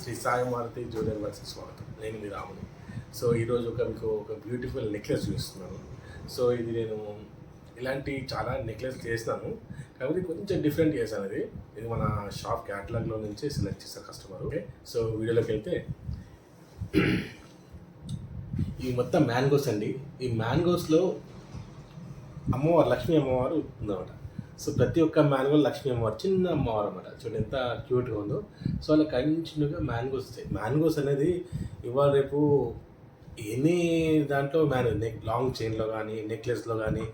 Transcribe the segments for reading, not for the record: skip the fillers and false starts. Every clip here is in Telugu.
శ్రీ సాయి మారుతి జ్యువెలరీ వర్క్స్కి స్వాగతం. నేను మీ రాముని. సో ఈరోజు మీకు ఒక బ్యూటిఫుల్ నెక్లెస్ చూపిస్తున్నాను. సో ఇది నేను ఇలాంటి చాలా నెక్లెస్ చేసినాను, కాబట్టి కొంచెం డిఫరెంట్ చేశాను. ఇది మన షాప్ క్యాటలాగ్లో నుంచి సెలెక్ట్ చేశారు కస్టమర్. ఓకే, సో వీడియోలోకి వెళ్తే ఇవి మొత్తం మ్యాంగోస్ అండి. ఈ మ్యాంగోస్లో అమ్మవారు లక్ష్మీ అమ్మవారు ఉందన్నమాట. సో ప్రతి ఒక్క మ్యాంగో లక్ష్మీ అమ్మవారు, చిన్న అమ్మవారు అన్నమాట. చూడండి ఎంత క్యూట్గా ఉందో. సో అలా కంటిన్యూగా మ్యాంగోస్ వస్తాయి. మ్యాంగోస్ అనేది ఇవాళ రేపు ఎనీ దాంట్లో లాంగ్ చైన్లో కానీ నెక్లెస్లో కానీ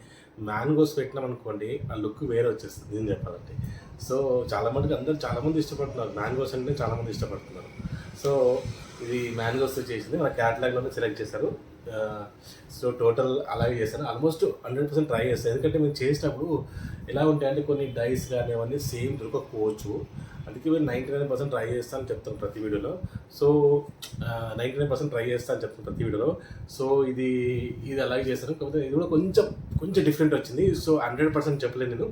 మ్యాంగోస్ పెట్టినాం అనుకోండి, ఆ లుక్ వేరే వచ్చేస్తుంది నేను చెప్పాలంటే. సో చాలామంది ఇష్టపడుతున్నారు మ్యాంగోస్ అంటే, చాలామంది ఇష్టపడుతున్నారు. సో ఇది మ్యాంగోస్తో చేసింది, మన క్యాటలాగ్లోనే సెలెక్ట్ చేశారు. సో టోటల్ అలాగే చేశాను. ఆల్మోస్ట్ 100% ట్రై చేస్తాను. ఎందుకంటే మేము చేసేటప్పుడు ఎలా ఉంటాయంటే కొన్ని డైస్ కానీ అవన్నీ సేమ్ దొరకకపోవచ్చు. అందుకే మేము 99% ట్రై చేస్తాను చెప్తాను ప్రతి వీడియోలో. సో 99% ట్రై చేస్తాను చెప్తాను ప్రతి వీడియోలో. సో ఇది అలాగే చేస్తాను. కాకపోతే ఇది కూడా కొంచెం డిఫరెంట్ వచ్చింది. సో 100% చెప్పలేను, నేను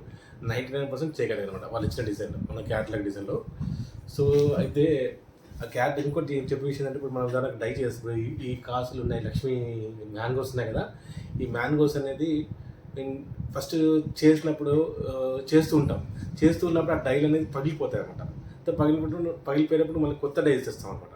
99% చేయగలిగాను అనమాట వాళ్ళు ఇచ్చిన డిజైన్లో, మన క్యాటలాగ్ డిజైన్లో. సో అయితే ఆ క్యాట్ ఇంకోటి చెప్పే విషయం అంటే, ఇప్పుడు మనం దానికి డై చేస్తున్నాం. ఈ కాసులు ఉన్నాయి, లక్ష్మీ మ్యాంగోస్ ఉన్నాయి కదా, ఈ మ్యాంగోస్ అనేది నేను ఫస్ట్ చేస్తూ ఉన్నప్పుడు ఆ డైలు అనేది పగిలిపోతాయి అనమాట. పగిలిపోయినప్పుడు మళ్ళీ కొత్త డై తెస్తాం అనమాట.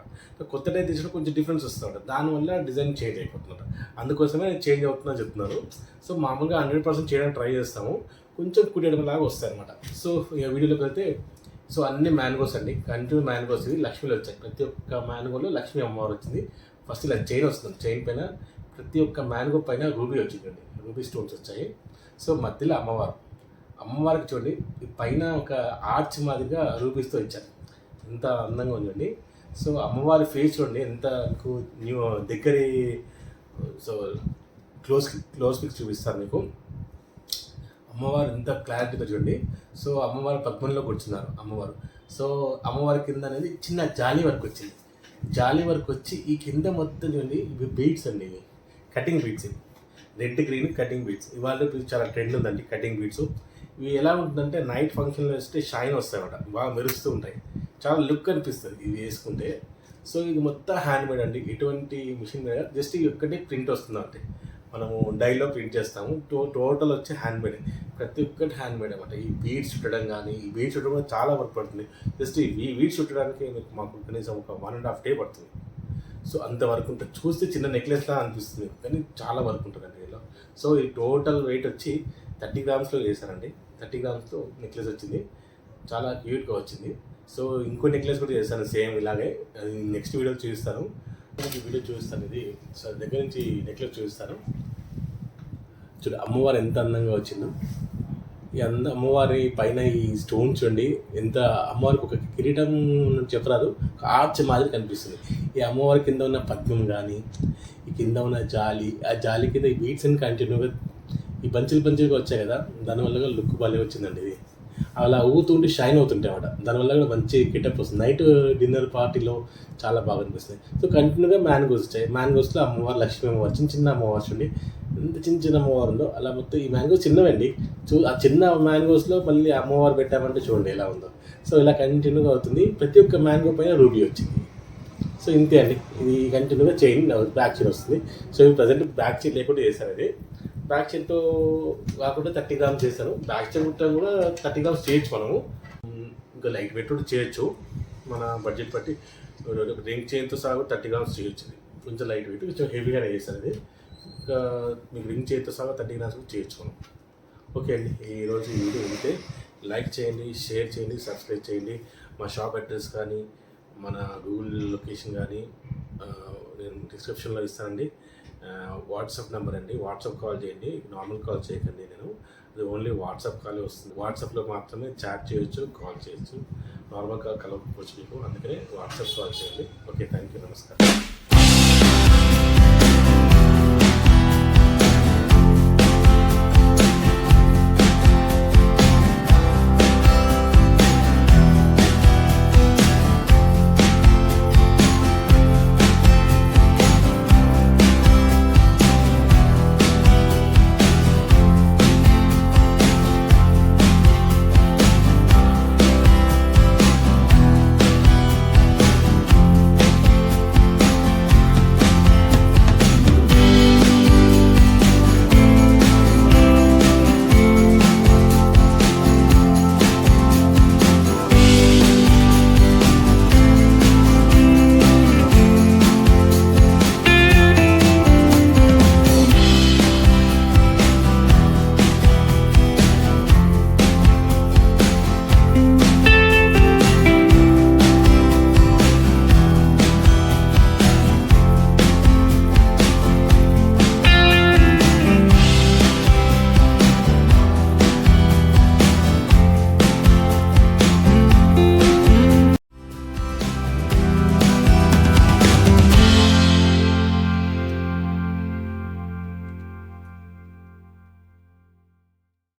కొత్త డై తెచ్చినప్పుడు కొంచెం డిఫరెన్స్ వస్తూ ఉంటుంది. దానివల్ల డిజైన్ చేంజ్ అయిపోతుందన్నమాట. అందుకోసమే చేంజ్ అవుతుందని చెప్తున్నారు. సో మామూలుగా 100% చేయడానికి ట్రై చేస్తాము, కొంచెం కుట్టేయడం లాగా వస్తాయి అనమాట. సో ఈ వీడియోలోకి వెళ్తే, సో అన్ని మ్యాంగోస్ అండి, కంటిన్యూ మ్యాంగోస్. ఇది లక్ష్మీలు వచ్చాయి. ప్రతి ఒక్క మ్యాంగోలో లక్ష్మీ అమ్మవారు వచ్చింది. ఫస్ట్ ఇలా చైన్ వస్తుంది. చైన్ పైన ప్రతి ఒక్క మ్యాంగో పైన రూబీ వచ్చిందండి, రూబీ స్టోన్స్ వచ్చాయి. సో మధ్యలో అమ్మవారికి చూడండి, పైన ఒక ఆర్చ్ మాదిరిగా రూబీస్తో ఇచ్చారు. ఎంత అందంగా ఉందండి. సో అమ్మవారి ఫేస్ చూడండి ఎంత దగ్గరి. సో క్లోజ్ పిక్స్ చూపిస్తాను మీకు. అమ్మవారు ఎంత క్లారిటీగా చూడండి. సో అమ్మవారు పద్మంలో కూర్చున్నారు అమ్మవారు. సో అమ్మవారి కింద అనేది చిన్న జాలీ వర్క్ వచ్చింది. జాలీ వర్క్ వచ్చి ఈ కింద మొత్తం చూడండి, ఇవి బీడ్స్ అండి, ఇవి cutting beads, red green cutting beads. ఇవాళ చాలా ట్రెండ్ ఉందండి కటింగ్ బీడ్స్. ఇవి ఎలా ఉంటుందంటే నైట్ ఫంక్షన్లో వేస్తే షైన్ వస్తాయి అన్నమాట, బాగా మెరుస్తూ ఉంటాయి, చాలా లుక్ అనిపిస్తుంది ఇవి వేసుకుంటే. సో ఇది మొత్తం హ్యాండ్ మేడ్ అండి, ఎటువంటి మిషన్ మీద, జస్ట్ ఇవి ఒక్కటే ప్రింట్ వస్తుంది అంటే మనము డైలో ప్రింట్ చేస్తాము. టోటల్ వచ్చి హ్యాండ్ మేడ్, ప్రతి ఒక్కటి హ్యాండ్ మేడ్ అనమాట. ఈ బీడ్స్ చుట్టడం కానీ, ఈ బీడ్స్ చుట్టడం కూడా చాలా వర్క్ పడుతుంది. జస్ట్ ఈ బీడ్స్ చుట్టడానికి మాకు కనీసం ఒక 1.5 day పడుతుంది. సో అంత వర్క్ ఉంటుంది. చూస్తే చిన్న నెక్లెస్లా అనిపిస్తుంది, కానీ చాలా వర్క్ ఉంటుంది అండి దీనిలో. సో ఈ టోటల్ వెయిట్ వచ్చి 30 grams చేశారండి. 30 grams నెక్లెస్ వచ్చింది, చాలా క్యూట్గా వచ్చింది. సో ఇంకో నెక్లెస్ కూడా చేశాను సేమ్ ఇలాగే, అది నెక్స్ట్ వీడియో చూపిస్తాను. ఇది సో దగ్గర నుంచి నెక్లెస్ చూపిస్తాను. చూడు అమ్మవారు ఎంత అందంగా వచ్చిందో. ఈ అమ్మవారి పైన ఈ స్టోన్ చూడండి, ఎంత అమ్మవారికి ఒక కిరీటం చెప్పరాదు, ఒక ఆర్చ్ మాదిరి కనిపిస్తుంది. ఈ అమ్మవారి కింద ఉన్న పద్మం కానీ, ఈ కింద ఉన్న జాలి, ఆ జాలి కింద ఈ బీట్స్ అని కంటిన్యూగా ఈ బంచులుగా వచ్చాయి కదా, దానివల్ల లుక్ భలే వచ్చిందండి. ఇది అలా ఊగుతుంటే షైన్ అవుతుంటాయి అన్నమాట. దానివల్ల కూడా మంచి కిటప్ వస్తుంది. నైట్ డిన్నర్ పార్టీలో చాలా బాగా అనిపిస్తుంది. సో కంటిన్యూగా మ్యాంగోస్ వచ్చాయి. మ్యాంగోస్లో అమ్మవారు లక్ష్మీ అమ్మవారు, చిన్న అమ్మవారు చూడండి ఎంత చిన్న అమ్మవారు ఉందో. అలా మొత్తం ఈ మ్యాంగోస్ చిన్నవండి. ఆ చిన్న మ్యాంగోస్లో మళ్ళీ అమ్మవారు పెట్టామంటే చూడండి ఎలా ఉందో. సో ఇలా కంటిన్యూగా అవుతుంది. ప్రతి ఒక్క మ్యాంగో పైన రూబీ వచ్చింది. సో ఇంతే అండి, ఇది కంటిన్యూగా చైన్ బ్యాక్ చైన్ వస్తుంది. సో ఇది ప్రజెంట్ బ్యాక్ చైన్ లేకుండా చేశారు. ఇది బ్యాక్ చైన్తో కాకుండా 30 grams చేశాను. బ్యాక్ చైన్ కుట్టడం కూడా 30 grams చేయొచ్చు మనము, ఇంకా లైట్ వెయిట్ కూడా చేయొచ్చు మన బడ్జెట్ బట్టి. రింగ్ చైన్తో సహా 30 grams చేయొచ్చు. కొంచెం లైట్ వెయిట్, కొంచెం హెవీగానే చేశాను. ఇది ఇంకా మీకు రింగ్ చైన్తో సహా 30 grams కూడా చేయొచ్చు మనం. ఓకే అండి, ఈరోజు ఈ వీడియో ఉంటే లైక్ చేయండి, షేర్ చేయండి, సబ్స్క్రైబ్ చేయండి. మా షాప్ అడ్రస్ కానీ, మన గూగుల్ లొకేషన్ కానీ నేను డిస్క్రిప్షన్లో ఇస్తానండి. వాట్సాప్ నెంబర్ అండి, వాట్సాప్ కాల్ చేయండి, నార్మల్ కాల్ చేయకండి. అది ఓన్లీ వాట్సాప్ కాలే వస్తుంది. వాట్సాప్లో మాత్రమే చాట్ చేయొచ్చు, కాల్ చేయొచ్చు, నార్మల్ కాల్ కలవకపోవచ్చు మీకు. అందుకనే వాట్సాప్ కాల్ చేయండి. ఓకే, థ్యాంక్ యూ, నమస్కారం.